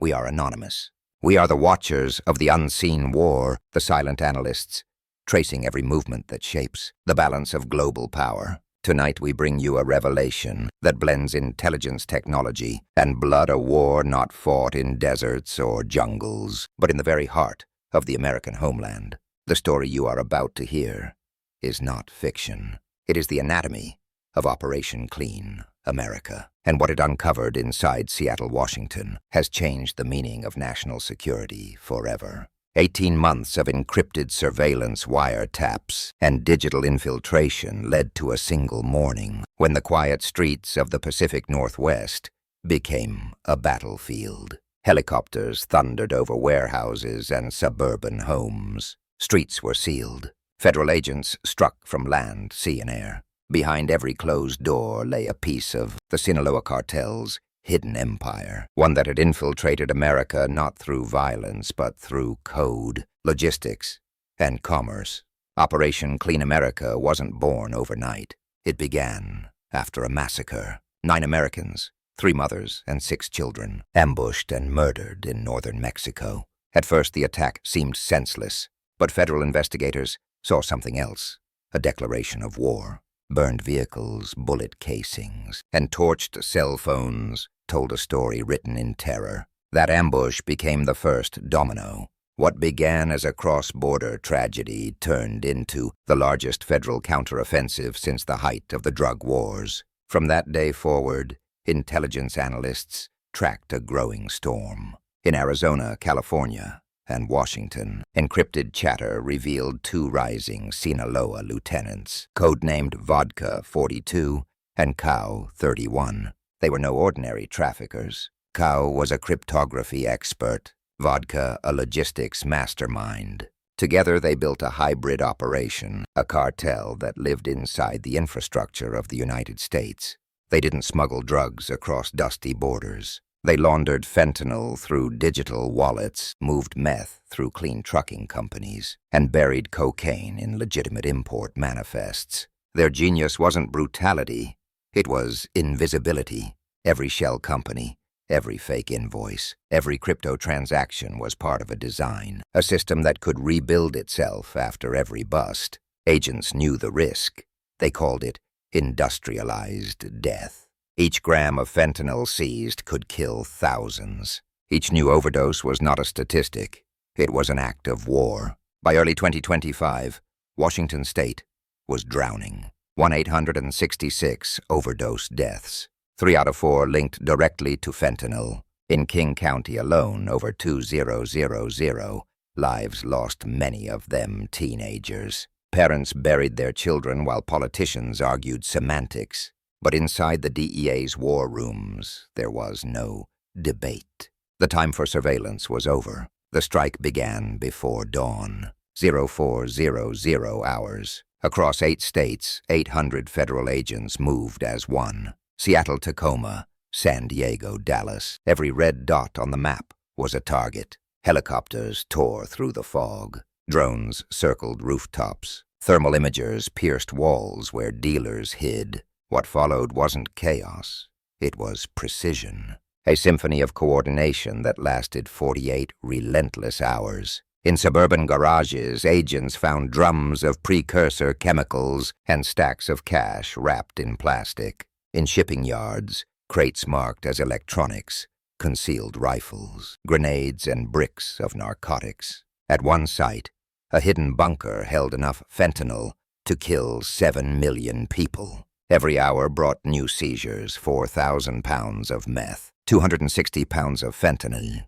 We are anonymous. We are the watchers of the unseen war, the silent analysts, tracing every movement that shapes the balance of global power. Tonight we bring you a revelation that blends intelligence technology and blood, a war not fought in deserts or jungles, but in the very heart of the American homeland. The story you are about to hear is not fiction. It is the anatomy of Operation Clean America, and what it uncovered inside Seattle, Washington, has changed the meaning of national security forever. 18 months of encrypted surveillance, wiretaps, and digital infiltration led to a single morning when the quiet streets of the Pacific Northwest became a battlefield. Helicopters thundered over warehouses and suburban homes. Streets were sealed. Federal agents struck from land, sea, and air. Behind every closed door lay a piece of the Sinaloacartel's hidden empire, one that had infiltrated America not through violence but through code, logistics, and commerce. Operation Clean America wasn't born overnight. It began after a massacre. 9 Americans, 3 mothers and 6 children, ambushed and murdered in northern Mexico. At first the attack seemed senseless, but federal investigators saw something else, a declaration of war. Burned vehicles, bullet casings, and torched cell phones told a story written in terror. That ambush became the first domino. What began as a cross-border tragedy turned into the largest federal counteroffensive since the height of the drug wars. From that day forward, intelligence analysts tracked a growing storm. In Arizona, California, and Washington, encrypted chatter revealed 2 rising Sinaloa lieutenants, codenamed Vodka 42 and Cow 31. They were no ordinary traffickers. Cow was a cryptography expert, Vodka a logistics mastermind. Together they built a hybrid operation, a cartel that lived inside the infrastructure of the United States. They didn't smuggle drugs across dusty borders. They laundered fentanyl through digital wallets, moved meth through clean trucking companies, and buried cocaine in legitimate import manifests. Their genius wasn't brutality, it was invisibility. Every shell company, every fake invoice, every crypto transaction was part of a design, a system that could rebuild itself after every bust. Agents knew the risk. They called it industrialized death. Each gram of fentanyl seized could kill thousands. Each new overdose was not a statistic. It was an act of war. By early 2025, Washington state was drowning. 1,866 overdose deaths. 3 out of 4 linked directly to fentanyl. In King County alone, over 2,000 lives lost, many of them teenagers. Parents buried their children while politicians argued semantics. But inside the DEA's war rooms, there was no debate. The time for surveillance was over. The strike began before dawn. 0400 hours. Across 8 states, 800 federal agents moved as one. Seattle, Tacoma, San Diego, Dallas. Every red dot on the map was a target. Helicopters tore through the fog. Drones circled rooftops. Thermal imagers pierced walls where dealers hid. What followed wasn't chaos, it was precision. A symphony of coordination that lasted 48 relentless hours. In suburban garages, agents found drums of precursor chemicals and stacks of cash wrapped in plastic. In shipping yards, crates marked as electronics, concealed rifles, grenades, and bricks of narcotics. At one site, a hidden bunker held enough fentanyl to kill 7 million people. Every hour brought new seizures, 4,000 pounds of meth, 260 pounds of fentanyl,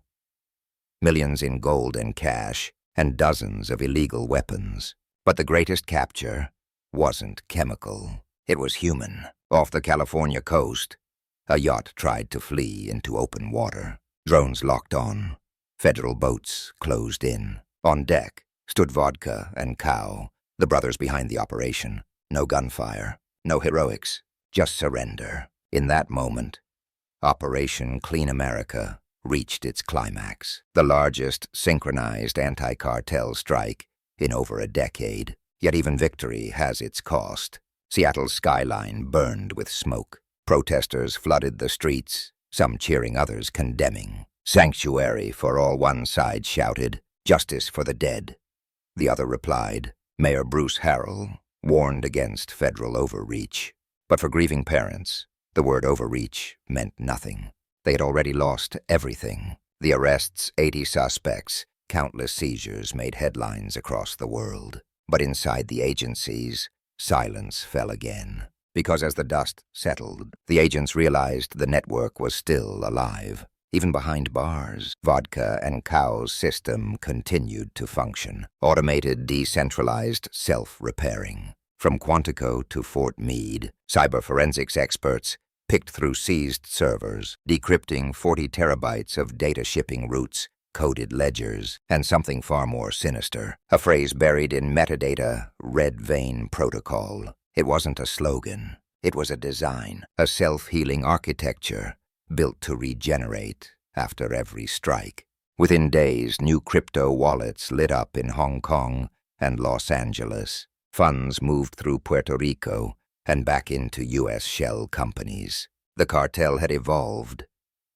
millions in gold and cash, and dozens of illegal weapons. But the greatest capture wasn't chemical. It was human. Off the California coast, a yacht tried to flee into open water. Drones locked on. Federal boats closed in. On deck stood Vodka and Cow, the brothers behind the operation. No gunfire. No heroics, just surrender. In that moment, Operation Clean America reached its climax, the largest synchronized anti-cartel strike in over a decade. Yet even victory has its cost. Seattle's skyline burned with smoke. Protesters flooded the streets, some cheering, others condemning. "Sanctuary for all," one side shouted. "Justice for the dead," the other replied. Mayor Bruce Harrell warned against federal overreach. But for grieving parents, the word overreach meant nothing. They had already lost everything. The arrests, 80 suspects, countless seizures made headlines across the world. But inside the agencies, silence fell again. Because as the dust settled, the agents realized the network was still alive. Even behind bars, vodka and cow's system continued to function. Automated, decentralized, self-repairing. From Quantico to Fortmeade, cyber forensics experts picked through seized servers, decrypting 40 terabytes of data shipping routes, coded ledgers, and something far more sinister. A phrase buried in metadata, redveinprotocol. It wasn't a slogan. It was a design, a self-healing architecture built to regenerate after every strike. Within days, new crypto wallets lit up in Hong Kong and Los Angeles. Funds moved through Puerto Rico and back into U.S. shell companies. The cartel had evolved.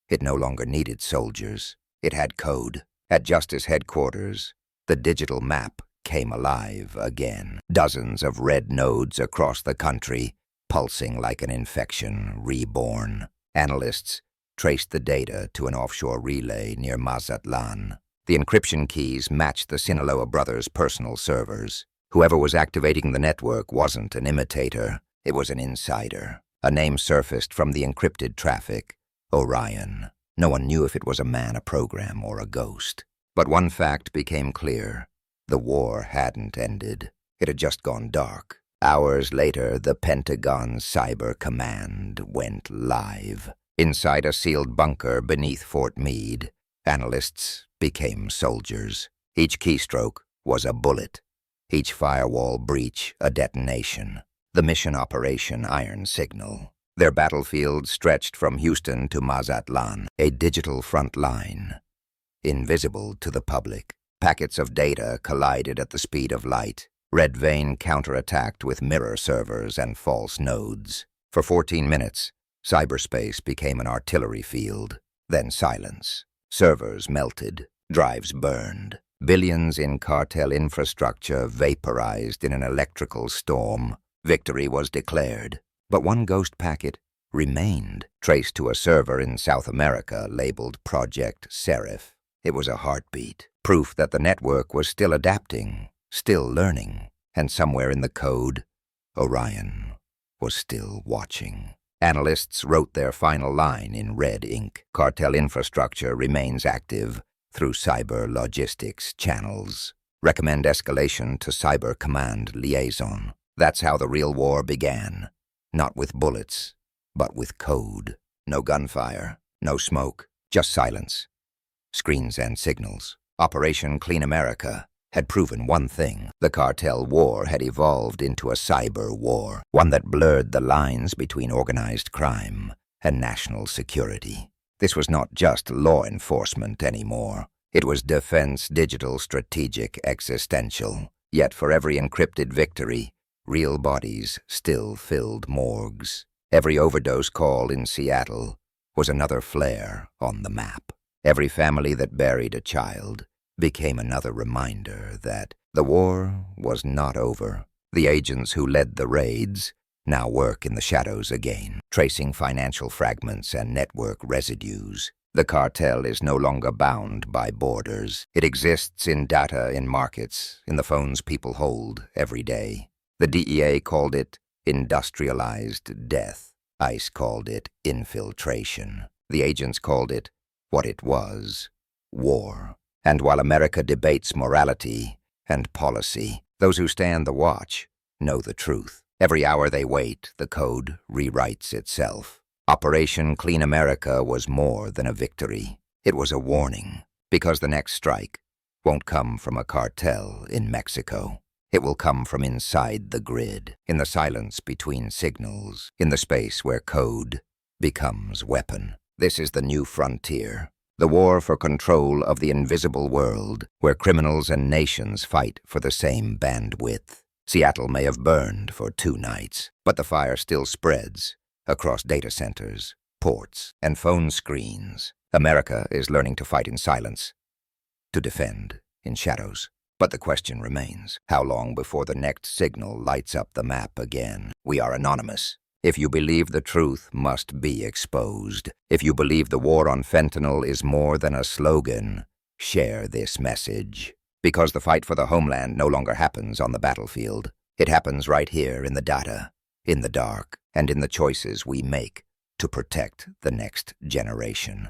It no longer needed soldiers. It had code. At Justice headquarters, the digital map came alive again. Dozens of red nodes across the country, pulsing like an infection reborn. Analysts traced the data to an offshore relay near Mazatlan. The encryption keys matched the Sinaloa brothers' personal servers. Whoever was activating the network wasn't an imitator, it was an insider. A name surfaced from the encrypted traffic: Orion. No one knew if it was a man, a program, or a ghost. But one fact became clear. The war hadn't ended. It had just gone dark. Hours later, the Pentagon's cybercommand went live. Inside a sealed bunker beneath Fortmeade, analysts became soldiers. Each keystroke was a bullet. Each firewall breach a detonation. The mission Operation Iron Signal. Their battlefield stretched from Houston to Mazatlan, a digital front line. Invisible to the public, packets of data collided at the speed of light. Red Vein counterattacked with mirror servers and false nodes. For 14 minutes, cyberspace became an artillery field. Then silence. Servers melted. Drives burned. Billions in cartel infrastructure vaporized in an electrical storm. Victory was declared. But one ghost packet remained, traced to a server in South America labeled projectserif. It was a heartbeat, proof that the network was still adapting, still learning, and somewhere in the code, Orion was still watching. Analysts wrote their final line in red ink. Cartel infrastructure remains active through cyber logistics channels. Recommend escalation to cybercommand liaison. That's how the real war began. Not with bullets, but with code. No gunfire, no smoke, just silence. Screens and signals. Operation Clean America had proven one thing. The cartel war had evolved into a cyber war, one that blurred the lines between organized crime and national security. This was not just law enforcement anymore. It was defense, digital, strategic, existential. Yet for every encrypted victory, real bodies still filled morgues. Every overdose call in Seattle was another flare on the map. Every family that buried a child became another reminder that the war was not over. The agents who led the raids now work in the shadows again, tracing financial fragments and network residues. The cartel is no longer bound by borders. It exists in data, in markets, in the phones people hold every day. The DEA called it industrialized death. ICE called it infiltration. The agents called it what it was: war. And while America debates morality and policy, those who stand the watch know the truth. Every hour they wait, the code rewrites itself. Operation Clean America was more than a victory. It was a warning, because the next strike won't come from a cartel in Mexico. It will come from inside the grid, in the silence between signals, in the space where code becomes weapon. This is the new frontier, the war for control of the invisible world, where criminals and nations fight for the same bandwidth. Seattle may have burned for 2 nights, but the fire still spreads across data centers, ports, and phone screens. America is learning to fight in silence, to defend in shadows. But the question remains, how long before the next signal lights up the map again? We are anonymous. If you believe the truth must be exposed, if you believe the war on fentanyl is more than a slogan, share this message. Because the fight for the homeland no longer happens on the battlefield. It happens right here in the data, in the dark, and in the choices we make to protect the next generation.